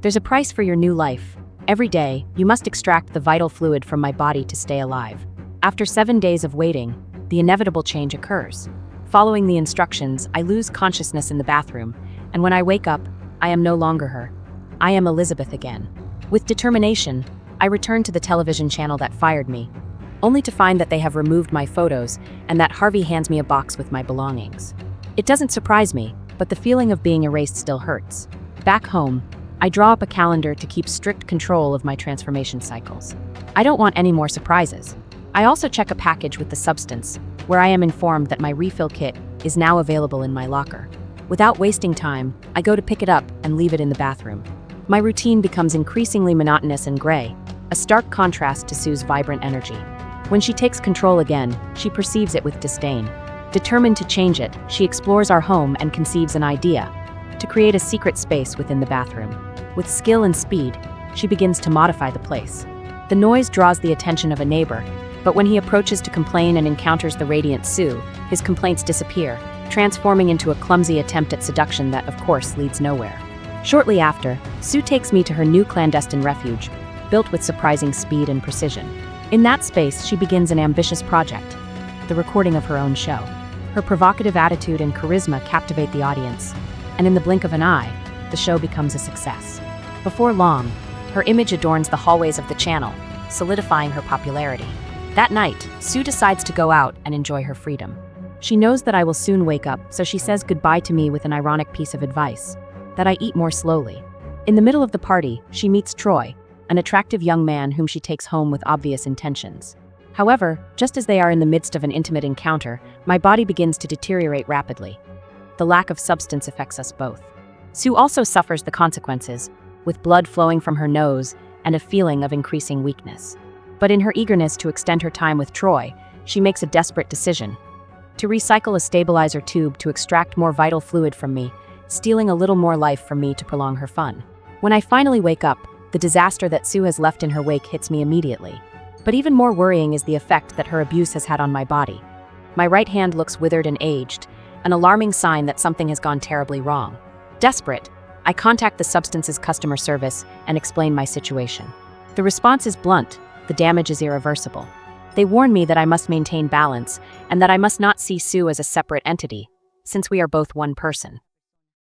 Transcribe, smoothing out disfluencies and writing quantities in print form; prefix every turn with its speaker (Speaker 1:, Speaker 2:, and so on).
Speaker 1: There's a price for your new life. Every day, you must extract the vital fluid from my body to stay alive. After 7 days of waiting, the inevitable change occurs. Following the instructions, I lose consciousness in the bathroom, and when I wake up, I am no longer her. I am Elizabeth again. With determination, I return to the television channel that fired me, only to find that they have removed my photos and that Harvey hands me a box with my belongings. It doesn't surprise me, but the feeling of being erased still hurts. Back home, I draw up a calendar to keep strict control of my transformation cycles. I don't want any more surprises. I also check a package with the substance, where I am informed that my refill kit is now available in my locker. Without wasting time, I go to pick it up and leave it in the bathroom. My routine becomes increasingly monotonous and gray, a stark contrast to Sue's vibrant energy. When she takes control again, she perceives it with disdain. Determined to change it, she explores our home and conceives an idea: to create a secret space within the bathroom. With skill and speed, she begins to modify the place. The noise draws the attention of a neighbor, but when he approaches to complain and encounters the radiant Sue, his complaints disappear, transforming into a clumsy attempt at seduction that, of course, leads nowhere. Shortly after, Sue takes me to her new clandestine refuge, built with surprising speed and precision. In that space, she begins an ambitious project: the recording of her own show. Her provocative attitude and charisma captivate the audience, and in the blink of an eye, the show becomes a success. Before long, her image adorns the hallways of the channel, solidifying her popularity. That night, Sue decides to go out and enjoy her freedom. She knows that I will soon wake up, so she says goodbye to me with an ironic piece of advice: that I eat more slowly. In the middle of the party, she meets Troy, an attractive young man whom she takes home with obvious intentions. However, just as they are in the midst of an intimate encounter, my body begins to deteriorate rapidly. The lack of substance affects us both. Sue also suffers the consequences, with blood flowing from her nose and a feeling of increasing weakness. But in her eagerness to extend her time with Troy, she makes a desperate decision: to recycle a stabilizer tube to extract more vital fluid from me, stealing a little more life from me to prolong her fun. When I finally wake up, the disaster that Sue has left in her wake hits me immediately. But even more worrying is the effect that her abuse has had on my body. My right hand looks withered and aged, an alarming sign that something has gone terribly wrong. Desperate, I contact the substance's customer service and explain my situation. The response is blunt: the damage is irreversible. They warn me that I must maintain balance and that I must not see Sue as a separate entity, since we are both one person.